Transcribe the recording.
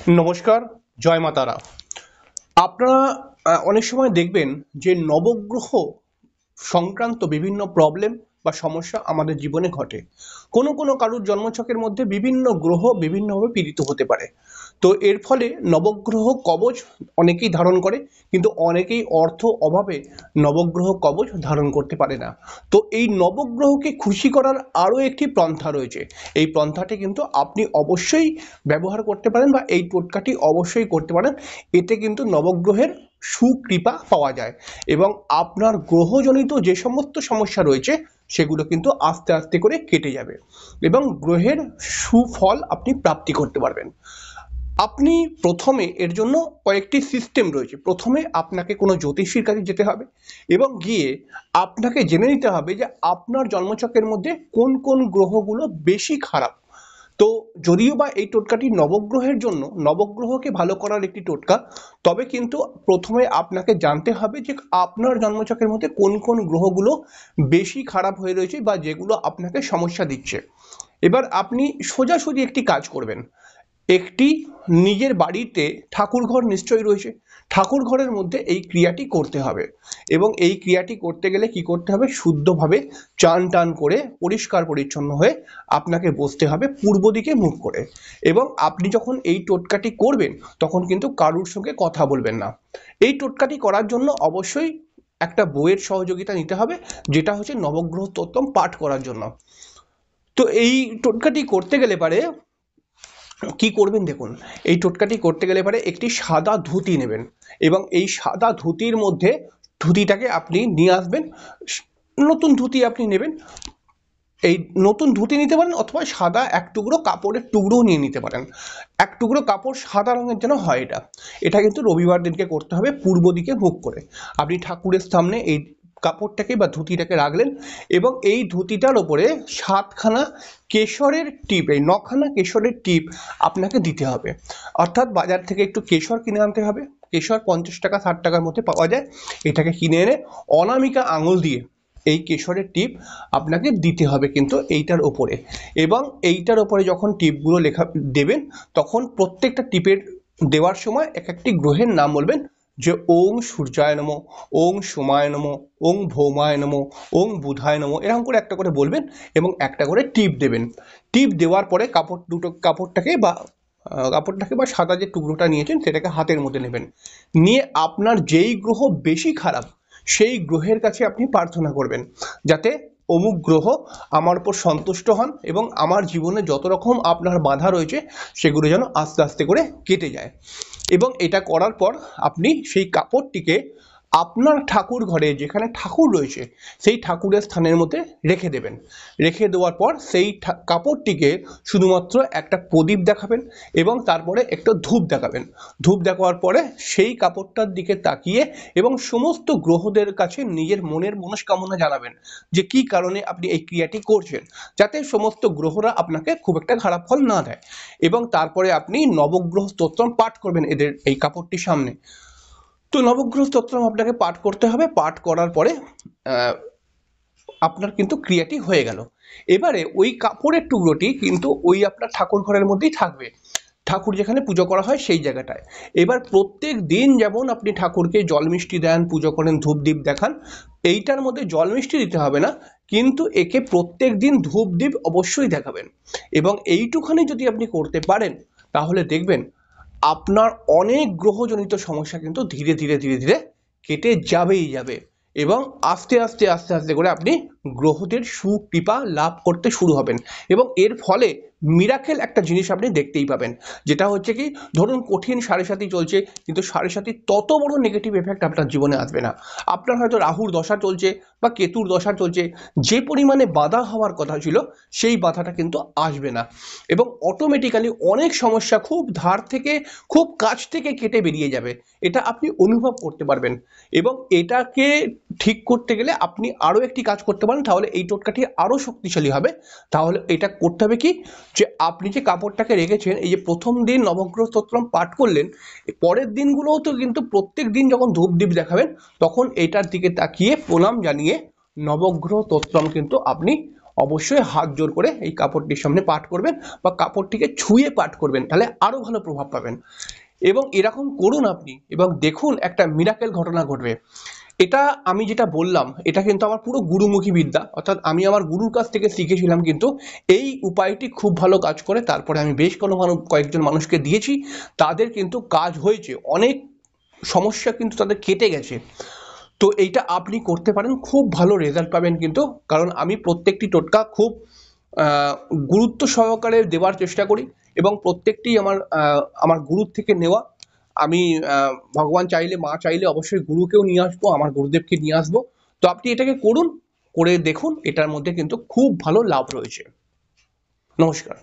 নমস্কার, জয় মা তারা। আপনারা অনেক সময় দেখবেন যে নবগ্রহ সংক্রান্ত বিভিন্ন প্রবলেম বা সমস্যা আমাদের জীবনে ঘটে। কোনো কোনো কারুর জন্মছকের মধ্যে বিভিন্ন গ্রহ বিভিন্নভাবে পীড়িত হতে পারে। তো এর ফলে নবগ্রহ কবচ অনেকেই ধারণ করে, কিন্তু অনেকেই অর্থ অভাবে নবগ্রহ কবচ ধারণ করতে পারে না। তো এই নবগ্রহকে খুশি করার আরও একটি পন্থা রয়েছে। এই পন্থাটি কিন্তু আপনি অবশ্যই ব্যবহার করতে পারেন বা এই টোটকাটি অবশ্যই করতে পারেন। এতে কিন্তু নবগ্রহের সুকৃপা পাওয়া যায় এবং আপনার গ্রহজনিত যে সমস্ত সমস্যা রয়েছে সেগুলো কিন্তু আস্তে আস্তে করে কেটে যাবে এবং গ্রহের সুফল আপনি প্রাপ্তি করতে পারবেন। আপনি প্রথমে এর জন্য কয়েকটি সিস্টেম রয়েছে। প্রথমে আপনাকে কোনো জ্যোতিষীর কাছে যেতে হবে এবং গিয়ে আপনাকে জেনে নিতে হবে যে আপনার জন্মছকের মধ্যে কোন কোন গ্রহগুলো বেশি খারাপ। তো যদিও বা এই টোটকাটি নবগ্রহের জন্য, নবগ্রহকে ভালো করার একটি টোটকা, তবে কিন্তু প্রথমে আপনাকে জানতে হবে যে আপনার জন্মছকের মধ্যে কোন কোন গ্রহগুলো বেশি খারাপ হয়ে রয়েছে বা যেগুলো আপনাকে সমস্যা দিচ্ছে। এবার আপনি সোজাসুজি একটি কাজ করবেন। একটি নিজের বাড়িতে ঠাকুরঘর নিশ্চয়ই রয়েছে, ঠাকুরঘরের মধ্যে এই ক্রিয়াটি করতে হবে এবং এই ক্রিয়াটি করতে গেলে কি করতে হবে, শুদ্ধভাবে চান টান করে পরিষ্কার পরিচ্ছন্ন হয়ে আপনাকে বসতে হবে পূর্ব দিকে মুখ করে। এবং আপনি যখন এই টোটকাটি করবেন তখন কিন্তু কারুর সঙ্গে কথা বলবেন না। এই টোটকাটি করার জন্য অবশ্যই একটা বইয়ের সহযোগিতা নিতে হবে, যেটা হচ্ছে নবগ্রহ স্তোত্রম পাঠ করার জন্য। তো এই টোটকাটি করতে গেলে পারে কি করবেন দেখুন, এই টোটকাটি করতে গেলে পারে একটি সাদা ধুতি নেবেন এবং এই সাদা ধুতির মধ্যে ধুতিটাকে আপনি নিয়ে আসবেন। নতুন ধুতি আপনি নেবেন, এই নতুন ধুতি নিতে পারেন অথবা সাদা এক টুকরো কাপড়ের টুকরোও নিয়ে নিতে পারেন। এক টুকরো কাপড় সাদা রঙের যেন হয়। এটা কিন্তু রবিবার দিনকে করতে হবে পূর্ব দিকে মুখ করে। আপনি ঠাকুরের সামনে এই কাপড়টাকে বা ধুতিটাকে রাখলেন এবং এই ধুতিটার ওপরে 7খানা কেশরের টিপ, এই 9খানা কেশরের টিপ আপনাকে দিতে হবে। অর্থাৎ বাজার থেকে একটু কেশর কিনে আনতে হবে। কেশর 50 টাকা 60 টাকার মধ্যে পাওয়া যায়। এটাকে কিনে এনে অনামিকা আঙুল দিয়ে এই কেশরের টিপ আপনাকে দিতে হবে কিন্তু এইটার ওপরে। এবং এইটার ওপরে যখন টিপগুলো লেখা দেবেন তখন প্রত্যেকটা টিপের দেওয়ার সময় এক একটি গ্রহের নাম বলবেন, যে ওং সূর্যায় নমঃ, ওং সোমায় নমঃ, ওং ভৌমায় নমঃ, ওং বুধায় নমঃ, এরকম করে একটা করে বলবেন এবং একটা করে টিপ দেবেন। টিপ দেওয়ার পরে কাপড়টাকে বা সাদা যে টুকরোটা নিয়েছেন সেটাকে হাতের মধ্যে নেবেন। নিয়ে আপনার যেই গ্রহ বেশি খারাপ সেই গ্রহের কাছে আপনি প্রার্থনা করবেন যাতে অমুক গ্রহ আমার উপর সন্তুষ্ট হন এবং আমার জীবনে যত রকম আপনার বাধা রয়েছে সেগুলো যেন আস্তে আস্তে করে কেটে যায়। এবং এটা করার পর আপনি সেই কাপড়টিকে আপনার ঠাকুর ঘরে যেখানে ঠাকুর রয়েছে সেই ঠাকুরের স্থানের মধ্যে রেখে দেবেন। রেখে দেওয়ার পর সেই কাপড়টিকে শুধুমাত্র একটা প্রদীপ দেখাবেন এবং তারপরে একটা ধূপ দেখাবেন। ধূপ দেখাবার পরে সেই কাপড়টার দিকে তাকিয়ে এবং সমস্ত গ্রহদের কাছে নিজের মনের মনস্কামনা জানাবেন যে কি কারণে আপনি এই ক্রিয়াটি করছেন, যাতে সমস্ত গ্রহরা আপনাকে খুব একটা খারাপ ফল না দেয়। এবং তারপরে আপনি নবগ্রহ স্তোত্রম পাঠ করবেন এদের এই কাপড়টির সামনে। তো নবগ্রহ স্তোত্রম আপনাকে পাঠ করতে হবে। পাঠ করার পরে আপনার কিন্তু ক্রিয়াটি হয়ে গেল। এবারে ওই কাপড়ের টুকরোটি কিন্তু ওই আপনার ঠাকুর ঘরের মধ্যেই থাকবে, ঠাকুর যেখানে পুজো করা হয় সেই জায়গাটায়। এবার প্রত্যেক দিন যেমন আপনি ঠাকুরকে জল মিষ্টি দেন, পুজো করেন, ধূপ দ্বীপ দেখান, এইটার মধ্যে জল মিষ্টি দিতে হবে না, কিন্তু একে প্রত্যেক দিন ধূপ দ্বীপ অবশ্যই দেখাবেন। এবং এইটুখানি যদি আপনি করতে পারেন তাহলে দেখবেন আপনার অনেক গ্রহজনিত সমস্যা কিন্তু ধীরে ধীরে ধীরে ধীরে কেটে যাবেই যাবে এবং আস্তে আস্তে আস্তে আস্তে করে আপনি গ্রহদের সুকৃপা লাভ করতে শুরু হবেন। এবং এর ফলে মিরাকেল একটা জিনিস আপনি দেখতেই পাবেন, যেটা হচ্ছে কি, ধরুন কঠিন সাড়ে সাতি চলছে কিন্তু সাড়ে সাতির তত বড় নেগেটিভ এফেক্ট আপনার জীবনে আসবে না। আপনার হয়তো রাহুর দশা চলছে বা কেতুর দশা চলছে, যে পরিমাণে বাধা হওয়ার কথা ছিল সেই বাধাটা কিন্তু আসবে না এবং অটোমেটিক্যালি অনেক সমস্যা খুব ধার থেকে, খুব কাছ থেকে কেটে বেরিয়ে যাবে। এটা আপনি অনুভব করতে পারবেন। এবং এটাকে ঠিক করতে গেলে আপনি আরও একটি কাজ করতে পারেন, তাহলে এই টোটকাটি আরও শক্তিশালী হবে। তাহলে এটা করতে হবে কি, যে আপনি যে কাপড়টাকে রেখেছেন, এই যে প্রথম দিন নবগ্রহ স্তোত্রম পাঠ করলেন, পরের দিনগুলোও তো কিন্তু প্রত্যেক দিন যখন ধূপ দ্বীপ দেখাবেন তখন এটার দিকে তাকিয়ে প্রণাম জানিয়ে নবগ্রহ স্তোত্রম কিন্তু আপনি অবশ্যই হাত জোর করে এই কাপড়টির সামনে পাঠ করবেন বা কাপড়টিকে ছুঁয়ে পাঠ করবেন, তাহলে আরো ভালো প্রভাব পাবেন। এবং এরকম করুন আপনি এবং দেখুন একটা মিরাকেল ঘটনা ঘটবে। এটা আমি যেটা বললাম এটা কিন্তু আমার পুরো গুরুমুখী বিদ্যা, অর্থাৎ আমি আমার গুরুর কাছ থেকে শিখেছিলাম, কিন্তু এই উপায়টি খুব ভালো কাজ করে। তারপরে আমি বেশ কয়েকজন মানুষকে দিয়েছি, তাদের কিন্তু কাজ হয়েছে, অনেক সমস্যা কিন্তু তাদের কেটে গেছে। তো এইটা আপনি করতে পারেন, খুব ভালো রেজাল্ট পাবেন কিন্তু। কারণ আমি প্রত্যেকটি টোটকা খুব আহ, গুরুত্ব সহকারে দেওয়ার চেষ্টা করি এবং প্রত্যেকটি আমার গুরুর থেকে নেওয়া। আমি ভগবান চাইলে, মা চাইলে অবশ্যই গুরুকেও নিয়ে আসবো, আমার গুরুদেবকে নিয়ে আসবো। তো আপনি এটাকে করুন, করে দেখুন, এটার মধ্যে কিন্তু খুব ভালো লাভ রয়েছে। নমস্কার।